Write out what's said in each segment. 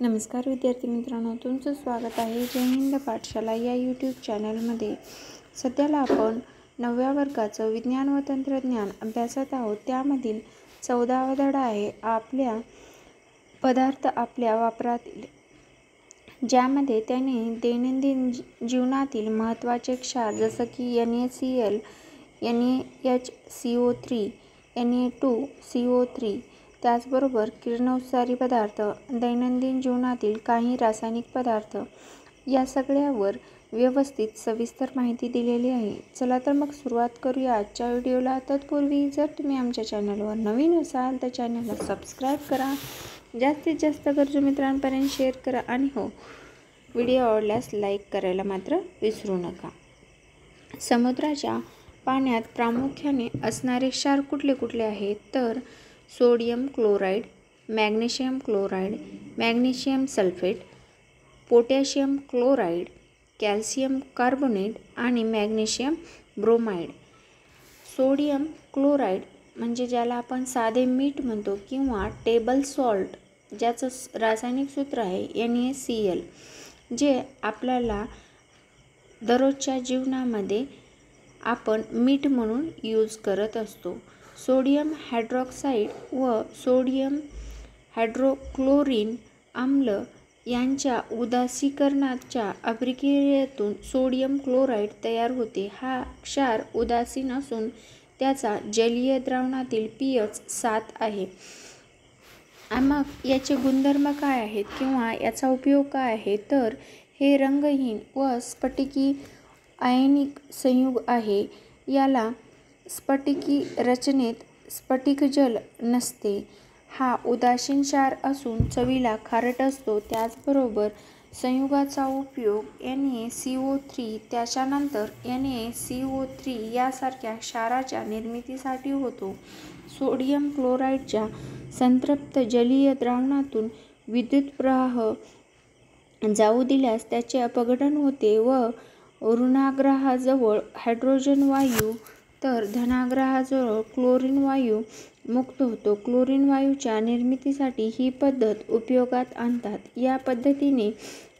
नमस्कार विद्यार्थी मित्रांनो, तुमचं स्वागत आहे जय हिंद पाठशाला या यूट्यूब चॅनलमध्ये। सध्याला आपण 9व्या वर्गाचं विज्ञान व तंत्रज्ञान अभ्यासत आहोत। त्यामधील 14वा धडा आहे आपल्या पदार्थ आपल्या वापरातील, ज्यामध्ये त्याने दैनंदिन जीवनातील महत्त्वाचे क्षार जसं की NaCl, NaHCO3, Na2CO3, त्याचबरोबर किरणोत्सारी पदार्थ, दैनंदिन जीवनातील काही रासायनिक पदार्थ या सगळ्यावर व्यवस्थित सविस्तर माहिती दिलेली आहे। चला तर मग सुरुवात करूया आजच्या व्हिडिओला। तत्पूर्वी जर तुम्ही आमच्या चॅनलवर नवीन असाल तर चॅनलला सबस्क्राईब करा, जास्तीत जास्त गरजू मित्रांपर्यंत शेअर करा आणि हो, व्हिडिओ आवडल्यास लाईक करायला मात्र विसरू नका। समुद्राच्या पाण्यात प्रामुख्याने असणारे क्षार कुठले कुठले आहेत तर sodium chloride, magnesium chloride, magnesium sulphate, potassium chloride, calcium carbonate आणि मॅग्नेशियम ब्रोमाइड। सोडियम क्लोराईड म्हणजे ज्याला आपण साधे मीठ म्हणतो किंवा टेबल सॉल्ट, ज्याचं रासायनिक सूत्र आहे NaCl, जे आपल्याला दररोजच्या जीवनामध्ये आपण मीठ म्हणून यूज करत असतो। सोडियम हायड्रॉक्साईड व सोडियम हायड्रोक्लोरिक आम्ल यांच्या उदासीकरणाच्या अभिक्रियेतून सोडियम क्लोराईड तयार होते। हा क्षार उदासीन असून त्याचा जलीय द्रावणातील pH 7 आहे। मग याचे गुणधर्म काय आहेत किंवा याचा उपयोग काय आहे तर हे रंगहीन व स्फटिकी आयनिक संयुग आहे। याला स्फटिकी रचनेत स्फटिकजल नसते। हा उदासीन क्षार असून चवीला खारट असतो। त्याचबरोबर संयुगाचा उपयोग NaCO3 त्याच्यानंतर NaCO3 यासारख्या क्षाराच्या निर्मितीसाठी होतो। सोडियम क्लोराईडच्या संतृप्त जलीय द्रावणातून विद्युत प्रवाह जाऊ दिल्यास त्याचे अपघटन होते व ऋणाग्राहाजवळ हायड्रोजन वायू तर धनाग्राहाजवळ क्लोरीन वायू मुक्त होतो। क्लोरीन वायूच्या निर्मितीसाठी ही पद्धत उपयोगात आणतात। या पद्धतीने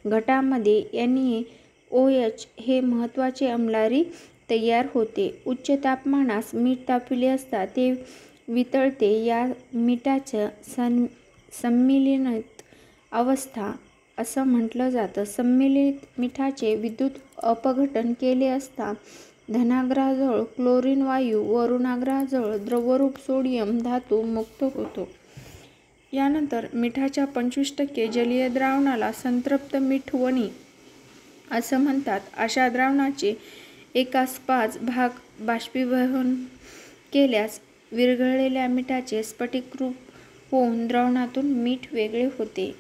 घटामध्ये NaOH हे महत्त्वाचे अम्लारी तयार होते। उच्च तापमानास मीठ तापविले असता ते वितळते। या मीठाचं सम्मिलित अवस्था असं म्हटलं जातं। सम्मिलित मिठाचे विद्युत अपघटन केले असता धनाग्राहाजवळ क्लोरीन वायू व ऋणाग्राहाजवळ द्रवरूप सोडियम धातू मुक्त होतो। यानंतर मिठाच्या 25% जलीय द्रावणाला संतृप्त मीठवणी असं म्हणतात। अशा द्रावणाचे एकास 5 भाग बाष्पीभवन केल्यास विरघळलेल्या मिठाचे स्फटिक रूप होऊन द्रावणातून मीठ वेगळे होते।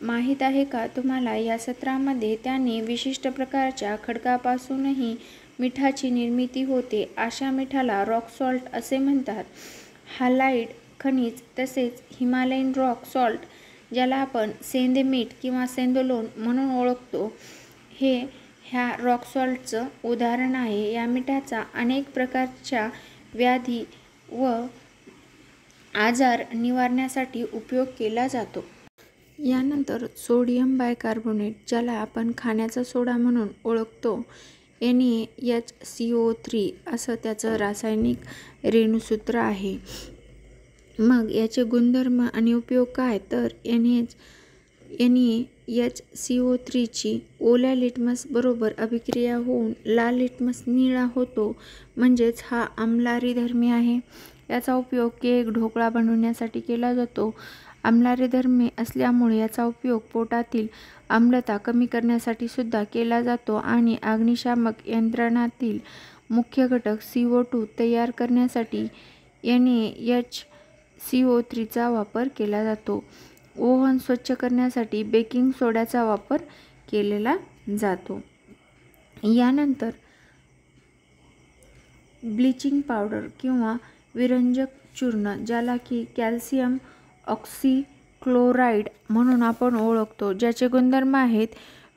माहीत आहे का तुम्हाला, या सत्रामध्ये त्याने विशिष्ट प्रकारच्या खडकापासूनही मिठाची निर्मिती होते। अशा मिठाला रॉक सॉल्ट असे म्हणतात। हालाइट खनिज तसेच हिमालयन रॉक सॉल्ट, ज्याला आपण सेंधे मीठ किंवा सेंधोलोण म्हणून ओळखतो, हे ह्या रॉक सॉल्टचं उदाहरण आहे। या मिठाचा अनेक प्रकारच्या व्याधी व आजार निवारण्यासाठी उपयोग केला जातो। यानंतर सोडियम बायकार्बोनेट, ज्याला आपण खाण्याचा सोडा म्हणून ओळखतो, NaHCO3 असं त्याचं रासायनिक रेणुसूत्र आहे। मग याचे गुणधर्म आणि उपयोग काय तर NaHCO3 ची ओल्या लिटमस बरोबर अभिक्रिया होऊन लाल लिटमस निळा होतो, म्हणजेच हा आम्लारीधर्मी आहे। याचा उपयोग केक, ढोकळा बनवण्यासाठी केला जातो। आम्लारीधर्मी असल्यामुळे याचा उपयोग पोटातील आम्लता कमी करण्यासाठी सुद्धा केला जातो आणि अग्निशामक यंत्रणातील मुख्य घटक CO2 तयार करण्यासाठी NaHCO3 चा वापर केला जातो। ओव्हन स्वच्छ करण्यासाठी बेकिंग सोड्याचा वापर केलेला जातो। यानंतर ब्लीचिंग पावडर किंवा विरंजक चूर्ण, ज्याला की कॅल्शियम ऑक्सीक्लोराईड म्हणून आपण ओळखतो, ज्याचे गुणधर्म आहेत।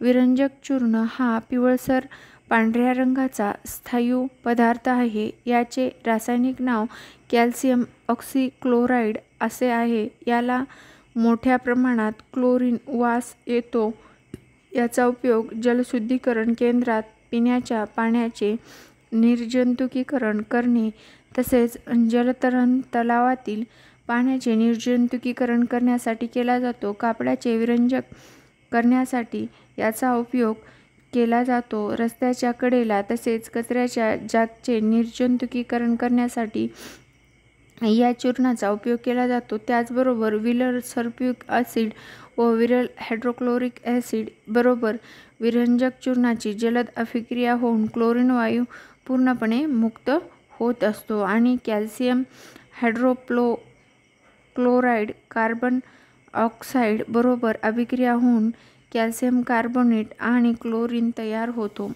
विरंजक चूर्ण हा पिवळसर पांढऱ्या रंगाचा स्थायू पदार्थ आहे। याचे रासायनिक नाव कॅल्शियम ऑक्सीक्लोराईड असे आहे। याला मोठ्या प्रमाणात क्लोरीन वास येतो. याचा उपयोग जलशुद्धीकरण केंद्रात पिण्याच्या पाण्याचे निर्जंतुकीकरण करणे तसेच जलतरण तलावातील पाण्याचे निर्जंतुकीकरण करण्यासाठी केला जातो. कापडाचे विरंजक करण्यासाठी याचा उपयोग केला जातो. रस्त्याच्या कडेला तसेच कचऱ्याच्या जागचे निर्जंतुकीकरण करण्यासाठी या चूर्णाचा उपयोग केला जातो. त्याचबरोबर विरल सल्फ्युरिक ॲसिड व विरल हायड्रोक्लोरिक ॲसिड बरोबर विरंजक चूर्णाची जलद अभिक्रिया होऊन क्लोरीन वायू पूर्णपणे मुक्त होत असतो आणि कॅल्शियम हायड्रोक्लोराईड कार्बन ऑक्साईड बरोबर अभिक्रिया होऊन कॅल्शियम कार्बोनेट आणि क्लोरीन तयार होतो.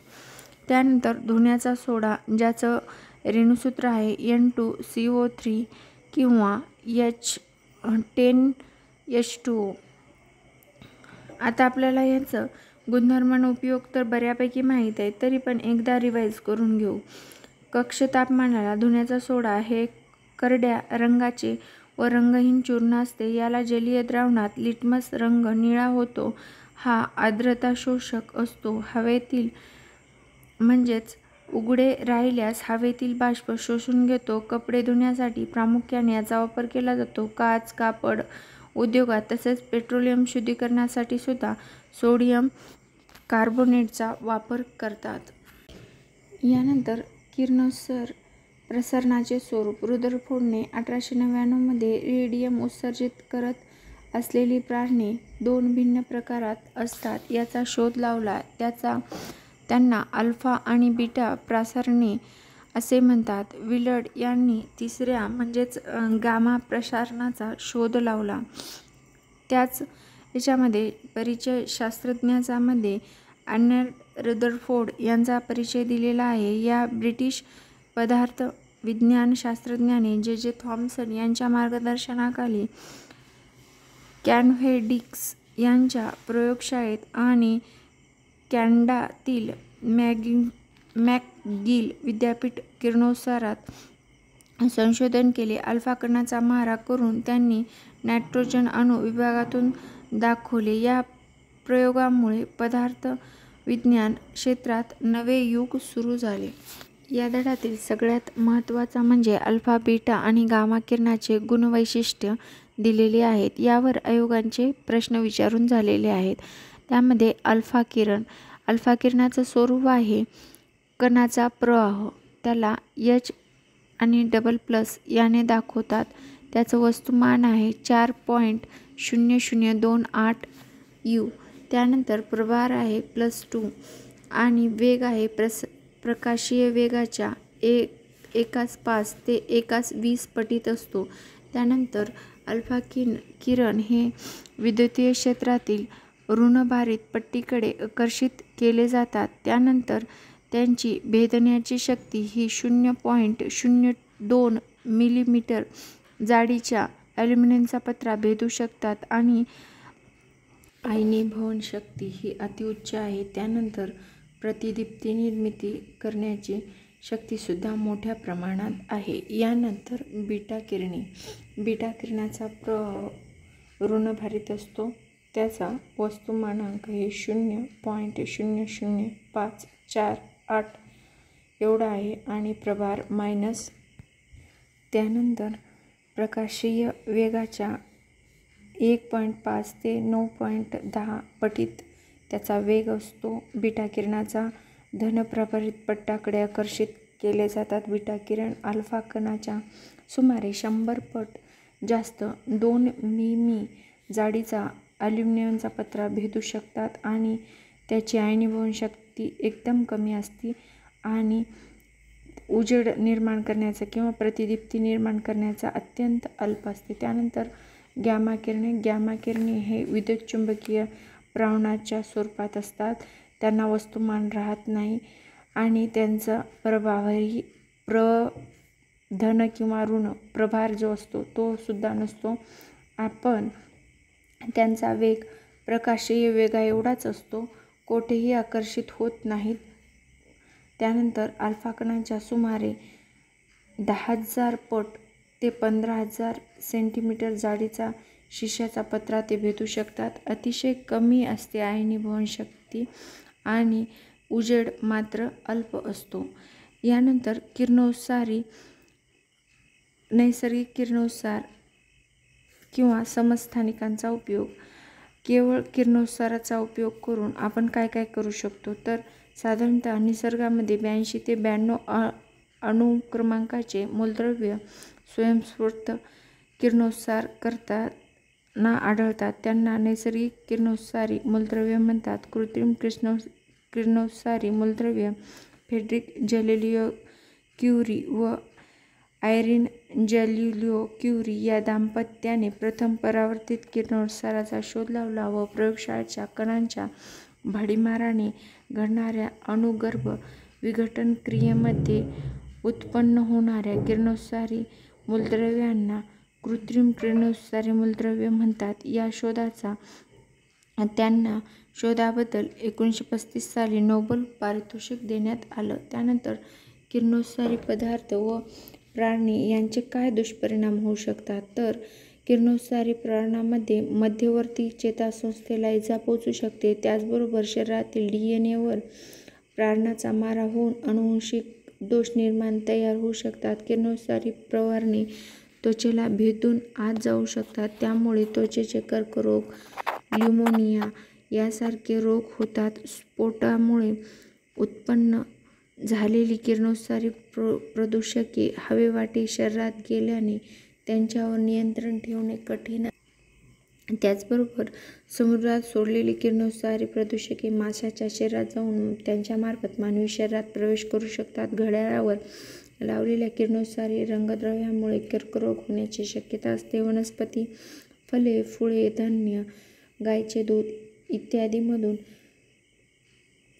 त्यानंतर धुण्याचा सोडा, ज्याचं रेणुसूत्र आहे N2CO3 किंवा H10H2O. आता आपल्याला याचं गुणधर्म आणि उपयोग तर बऱ्यापैकी माहीत आहे, तरी पण एकदा रिवाईज करून घेऊ. कक्ष तापमानाला धुण्याचा सोडा हे करड्या रंगाचे व रंगहीन चूर्ण असते. याला जलीय द्रावणात लिटमस रंग निळा होतो. हा आर्द्रता शोषक असतो. हवेतील म्हणजेच उघडे राहिल्यास हवेतील बाष्प शोषून घेतो. कपडे धुण्यासाठी प्रामुख्याने याचा वापर केला जातो. काच, कापड उद्योगात तसेच पेट्रोलियम शुद्धीकरणासाठी सुद्धा सोडियम कार्बोनेटचा वापर करतात. यानंतर किरणोत्सर्ग प्रसरणाचे स्वरूप. रुदरफोर्डने 1899 मध्ये रेडियम उत्सर्जित करत असलेली प्रारणे 2 भिन्न प्रकारात असतात याचा शोध लावला. त्यांना अल्फा आणि बीटा प्रसारणे असे म्हणतात. विलड यांनी तिसऱ्या म्हणजेच गामा प्रसारणाचा शोध लावला. त्याच याच्यामध्ये परिचय शास्त्रज्ञांमध्ये अर्नल्ड रुदरफोर्ड यांचा परिचय दिलेला आहे. या ब्रिटिश पदार्थ विज्ञान शास्त्रज्ञाने J. थॉम्सन यांच्या मार्गदर्शनाखाली कॅनव्हेडिक्स यांच्या प्रयोगशाळेत आणि कॅनडातील मॅकगिल विद्यापीठ किरणोत्सारात संशोधन केले. अल्फा कणांचा मारा करून त्यांनी नायट्रोजन अणू विभागातून दाखवले. या प्रयोगामुळे पदार्थविज्ञान क्षेत्रात नवे युग सुरू झाले. या धड्यातील सगळ्यात महत्त्वाचा म्हणजे अल्फा, बीटा आणि गामा किरणाचे गुणवैशिष्ट्य दिलेले आहेत. यावर आयोगांचे प्रश्न विचारून झालेले आहेत. त्यामध्ये अल्फा किरणाचं स्वरूप आहे कणाचा प्रवाह. त्याला H आणि प्लस याने दाखवतात. त्याचं वस्तुमान आहे 4.0028 U. त्यानंतर प्रभार आहे +2 आणि वेग आहे प्रकाशीय वेगाच्या 1/5 ते 1/20 पटीत असतो. त्यानंतर अल्फा किरण हे विद्युतीय क्षेत्रातील ऋणभारित पट्टीकडे आकर्षित केले जातात. त्यानंतर त्यांची भेदण्याची शक्ती ही 0.02 मिलीमीटर जाडीच्या ॲल्युमिनियमचा पत्रा भेदू शकतात आणि आयनीभवन शक्ती ही अतिउच्च आहे. त्यानंतर प्रतिदीप्ती निर्मिती करण्याची शक्तीसुद्धा मोठ्या प्रमाणात आहे. यानंतर बीटा किरणाचा प्रवाह ऋणभारित असतो. त्याचा वस्तुमानांक हे 0.00548 एवढा आहे आणि प्रभार -. त्यानंतर प्रकाशीय वेगाच्या 1.5 ते 9.10 पटीत त्याचा वेग असतो. बीटा किरणाचा धनप्रभारित पट्ट्याकडे आकर्षित केले जातात. बीटा किरण अल्फा कणाच्या सुमारे 100 पट जास्त 2 मिमी जाडीचा ॲल्युमिनियमचा पत्रा भेदू शकतात आणि त्याची आयनीभवन शक्ती एकदम कमी असते आणि उजेड निर्माण करण्याचा किंवा प्रतिदीप्ती निर्माण करण्याचा अत्यंत अल्प असते. त्यानंतर गॅमा किरणे हे विद्युतचुंबकीय प्रवाहाच्या स्वरूपात असतात. त्यांना वस्तुमान राहत नाही आणि त्यांचा प्रभारही धन किंवा ऋण प्रभार जो असतो तो सुद्धा नसतो. आपण त्यांचा वेग प्रकाशीय वेगा एवढाच असतो. कोठेही आकर्षित होत नाहीत. त्यानंतर अल्फा कणाच्या सुमारे 10,000 पट ते 15,000 सेंटीमीटर जाडीचा शिष्याचा पत्रा ते भेदू शकतात. अतिशय कमी असते आयनीभवन शक्ती आणि उजेड मात्र अल्प असतो. यानंतर किरणोत्सारी नैसर्गिक किरणोत्सार किंवा समस्थानिकांचा उपयोग. केवळ किरणोत्साराचा उपयोग करून आपण काय काय करू शकतो तर साधारणतः निसर्गामध्ये 82 ते 92 अणुक्रमांकाचे मूलद्रव्य स्वयंस्फूर्त किरणोत्सार करताना आढळतात. त्यांना नैसर्गिक किरणोत्सारी मूलद्रव्य म्हणतात. कृत्रिम किरणोत्सारी मूलद्रव्य फ्रेडरिक गॅलिलिओ क्युरी व आयरीन गॅलिलिओ क्युरी या दाम्पत्याने प्रथम परावर्तित किरणोत्साराचा शोध लावला व प्रयोगशाळेच्या कणांच्या भडीमाराने घडणाऱ्या अणुगर्भ विघटन क्रियेमध्ये उत्पन्न होणाऱ्या किरणोत्सारी मूलद्रव्यांना कृत्रिम किरणोत्सारी मूलद्रव्य म्हणतात. या त्यांना शोधाबद्दल 1935 साली नोबेल पारितोषिक देण्यात आलं. त्यानंतर किरणोत्सारी पदार्थ व प्राणी यांचे काय दुष्परिणाम होऊ शकतात तर किरणोत्सारी प्राण्यामध्ये मध्यवर्ती चेतासंस्थेला इजा पोहोचू शकते. त्याचबरोबर शरीरातील DNA वर प्राण्याचा मारा होऊन अनुवांशिक दोष तयार होऊ शकतात. किरणोत्सारी प्रवारणे त्वचेला भेदून आत जाऊ शकतात. त्यामुळे त्वचेचे कर्करोग, ल्युमोनिया यासारखे रोग होतात. स्फोटामुळे उत्पन्न झालेली किरणोत्सारी प्रदूषके हवेवाटे शरीरात गेल्याने त्यांच्यावर नियंत्रण ठेवणे कठीण आहे. त्याचबरोबर समुद्रात सोडलेली किरणोत्सारी प्रदूषके माशाच्या शरीरात जाऊन त्यांच्यामार्फत मानवी शरीरात प्रवेश करू शकतात. घड्याळावर लावलेल्या किरणोत्सारी रंगद्रव्यामुळे कर्करोग होण्याची शक्यता असते. वनस्पती, फळे, फुले, धान्य, गायीचे दूध इत्यादींमधून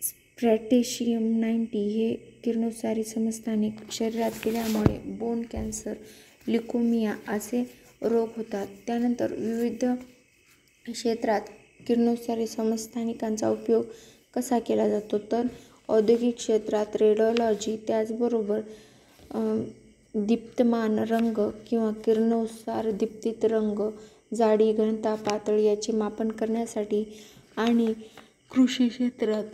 स्ट्रॅटेशियम-90 हे किरणोत्सारी समस्थानिक शरीरात गेल्यामुळे बोन कॅन्सर, ल्युकेमिया असे रोग होतात. त्यानंतर विविध क्षेत्रात किरणोत्सारी समस्थानिकांचा उपयोग कसा केला जातो तर औद्योगिक क्षेत्रात रेडिओलॉजी, त्याचबरोबर दीप्तमान रंग किंवा किरणोत्सार दीप्तित रंग, जाडी, घनता, पातळी याचे मापन करण्यासाठी आणि कृषी क्षेत्रात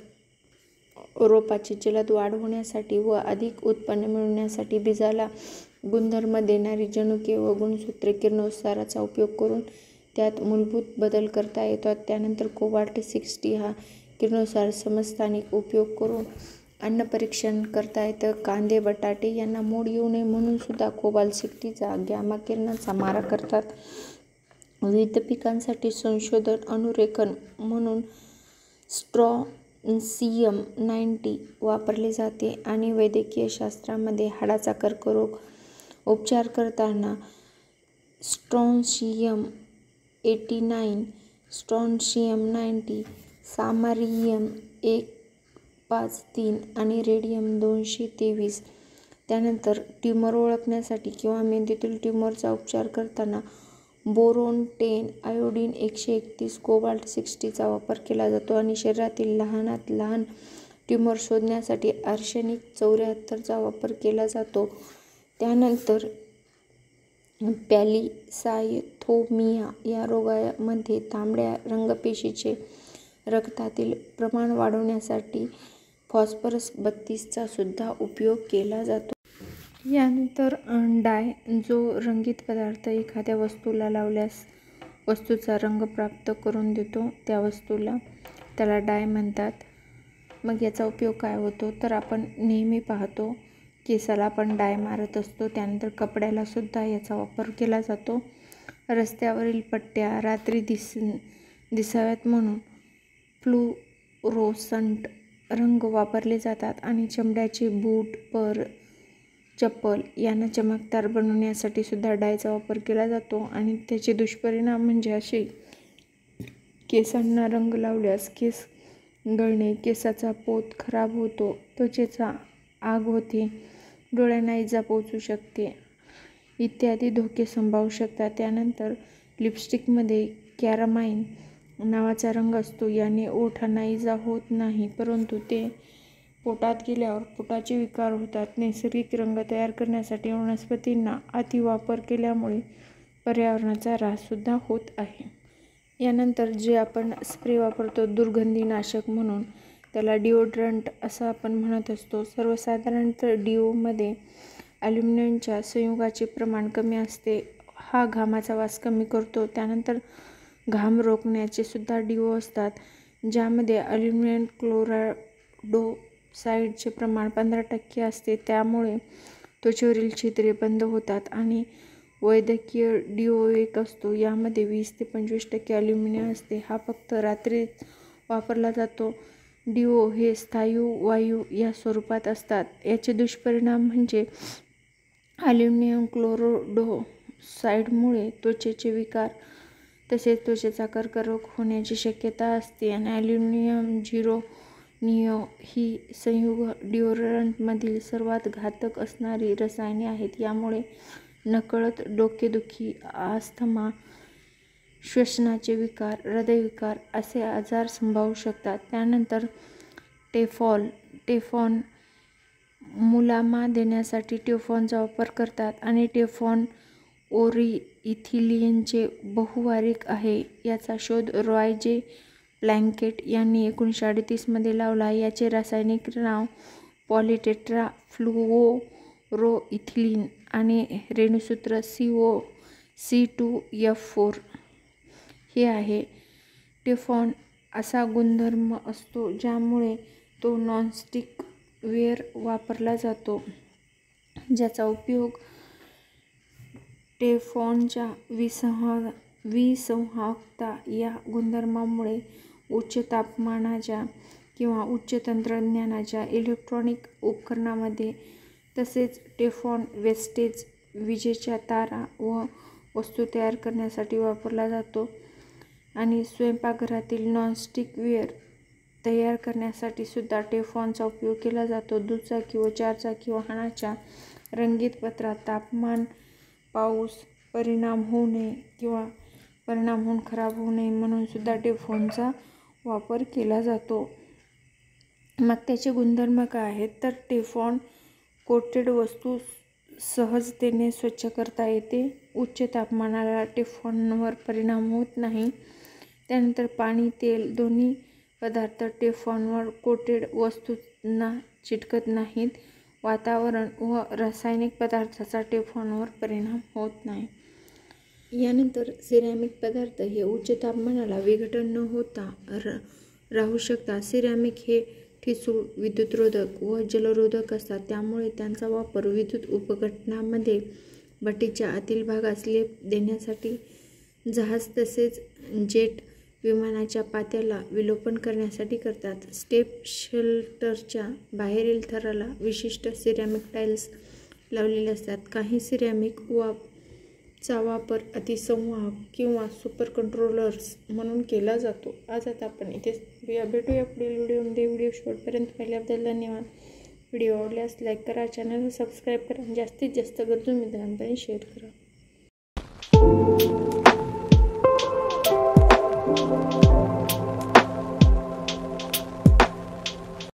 रोपाची जलद वाढ होण्यासाठी व अधिक उत्पन्न मिळवण्यासाठी बीजाला गुणधर्म देणारी जनुके व गुणसूत्रे किरणोत्साराचा उपयोग करून त्यात मूलभूत बदल करता येतात. त्यानंतर कोबाल्ट-60 हा किरणोत्सार समस्थानिक उपयोग करून अन्न परीक्षण करता येतं. कांदे, बटाटे यांना मोड येऊ नये म्हणून सुद्धा कोबाल्ट-60चा गॅमा किरणांचा मारा करतात. विविध पिकांसाठी संशोधन अनुरेखन म्हणून स्ट्रॉन्शियम-90 वापरले जाते आणि वैद्यकीय शास्त्रामध्ये हाडाचा कर्करोग उपचार करताना स्ट्रॉन्शियम-89, स्ट्रॉन्शियम-90, सामारियम-153 आणि रेडियम-223. त्यानंतर ट्यूमर ओळखण्यासाठी किंवा मेंदूतील ट्यूमरचा उपचार करताना बोरोन-10, आयोडीन-131, कोबाल्ट-60चा वापर केला जातो आणि शरीरातील लहानात लहान ट्यूमर शोधण्यासाठी आर्सेनिक-74चा वापर केला जातो. त्यानंतर पॉलिसायथोमिया या रोगामध्ये तांबड्या रक्तपेशीचे रक्तातील प्रमाण वाढवण्यासाठी फॉस्फरस 32 चा सुद्धा उपयोग केला जातो. यानंतर डाय, जो रंगीत पदार्थ एखाद्या वस्तूला लावल्यास वस्तूचा रंग प्राप्त करून देतो त्या वस्तूला त्याला डाय म्हणतात. मग याचा उपयोग काय होतो तर आपण नेहमी पाहतो केसाला आपण डाय मारत असतो. त्यानंतर कपड्याला सुद्धा याचा वापर केला जातो. रस्त्यावरील पट्ट्या रात्री दिसाव्यात म्हणून फ्लुरोसंट रंग वापरले जातात आणि चमड्याचे बूट, चप्पल यांना चमकदार बनवण्यासाठी सुद्धा डायचा वापर केला जातो. आणि त्याचे दुष्परिणाम म्हणजे असे केसांना रंग लावल्यास केस गळणे, केसाचा पोत खराब होतो, त्वचेचा आग होते, डोळ्यांना इजा पोहोचू शकते इत्यादी धोके संभावू शकतात. त्यानंतर लिपस्टिकमध्ये कॅरामाइन नावाचा रंग असतो. याने ओठांना इजा होत नाही परंतु ते पोटात गेल्यावर पोटाचे विकार होतात. नैसर्गिक रंग तयार करण्यासाठी वनस्पतींचा अतिवापर केल्यामुळे पर्यावरणाचा ऱ्हाससुद्धा होत आहे. यानंतर जे आपण स्प्रे वापरतो दुर्गंधीनाशक म्हणून, त्याला डिओड्रंट असं आपण म्हणत असतो. सर्वसाधारणतः डिओमध्ये ॲल्युमिनियमच्या संयुगाचे प्रमाण कमी असते. हा घामाचा वास कमी करतो. त्यानंतर घाम रोखण्याचे सुद्धा डिओ असतात, ज्यामध्ये ॲल्युमिनियम क्लोराइडचे प्रमाण 15% असते. त्यामुळे त्वचेवरील छिद्रे बंद होतात. आणि वैद्यकीय डिओ एक असतो, यामध्ये 20 ते 25% ॲल्युमिनियम असते. हा फक्त रात्रीच वापरला जातो. डिओ हे स्थायू वायू या स्वरूपात असतात. याचे दुष्परिणाम म्हणजे ॲल्युमिनियम क्लोराइडमुळे त्वचेचे विकार तसेच त्वचेचा कर्करोग होण्याची शक्यता असते. आणि ॲल्युमिनियम झिरोनियम ही संयुग डिओड्रंटमधील सर्वात घातक असणारी रसायने आहेत. यामुळे नकळत डोकेदुखी, अस्थमा, श्वसनाचे विकार, हृदयविकार असे आजार संभवू शकतात. त्यानंतर टेफ्लॉन मुलामा देण्यासाठी टेफ्लॉनचा वापर करतात. आणि टेफ्लॉन पॉलिइथिलीनचे बहुवार्षिक आहे. याचा शोध रॉय जे. प्लँकेट यांनी 1938 मध्ये लावला. याचे रासायनिक नाव पॉलिटेट्राफ्लुओरोइथिलीन आणि रेणुसूत्र C2F4 हे आहे. टेफ्लॉन असा गुणधर्म असतो ज्यामुळे तो नॉनस्टिक वेअर वापरला जातो, ज्याचा उपयोग टेफ्लॉनच्या विसंवाहकता या गुणधर्मामुळे उच्च तापमानाच्या किंवा उच्च तंत्रज्ञानाच्या इलेक्ट्रॉनिक उपकरणांमध्ये, तसेच टेफ्लॉन वेस्टेज विजेच्या तारा व वस्तू तयार करण्यासाठी वापरला जातो. आणि स्वयंपाकघरातील नॉनस्टिक वेअर तयार करण्यासाठी सुद्धा टेफ्लॉनचा उपयोग केला जातो. दुचाकी व चारचाकी वाहनाच्या रंगीत पत्रात तापमान, पाऊस परिणाम होऊ नये किंवा परिणाम होऊन खराब होऊ नये म्हणून सुद्धा टेफ्लॉनचा वापर केला जातो. मग त्याचे गुणधर्म काय आहेत, तर टेफ्लॉन कोटेड वस्तू सहजतेने स्वच्छ करता येते. उच्च तापमानाला टेफ्लॉनवर परिणाम होत नाही. त्यानंतर पाणी, तेल दोन्ही पदार्थ टेफ्लॉनवर कोटेड वस्तूंना चिटकत नाहीत. वातावरण व रासायनिक पदार्थांचा टेफ्लॉनवर परिणाम होत नाही. यानंतर सिरॅमिक पदार्थ हे उच्च तापमानाला विघटन न होता राहू शकतात. सिरॅमिक हे ठिसूळ, विद्युतरोधक व जलरोधक असतात. त्यामुळे त्यांचा वापर विद्युत उपकरणांमध्ये, भट्टीच्या आतील भागास लेप देण्यासाठी, जहाज तसेच जेट विमानाच्या पात्याला विलोपन करण्यासाठी करतात. स्पेस शटलच्या बाहेरील थराला विशिष्ट सिरॅमिक टाइल्स लावलेले असतात. काही सिरॅमिक चा वापर अतिसंवाहक किंवा सुपर कंडक्टर्स म्हणून केला जातो. आज आता आपण इथेच भेटूया पुढील व्हिडिओमध्ये. व्हिडिओ शेवटपर्यंत पाहिल्याबद्दल धन्यवाद. व्हिडिओ आवडल्यास लाईक करा, चॅनलला सबस्क्राईब करा, जास्तीत जास्त गरजू मित्रांपर्यंत शेअर करा.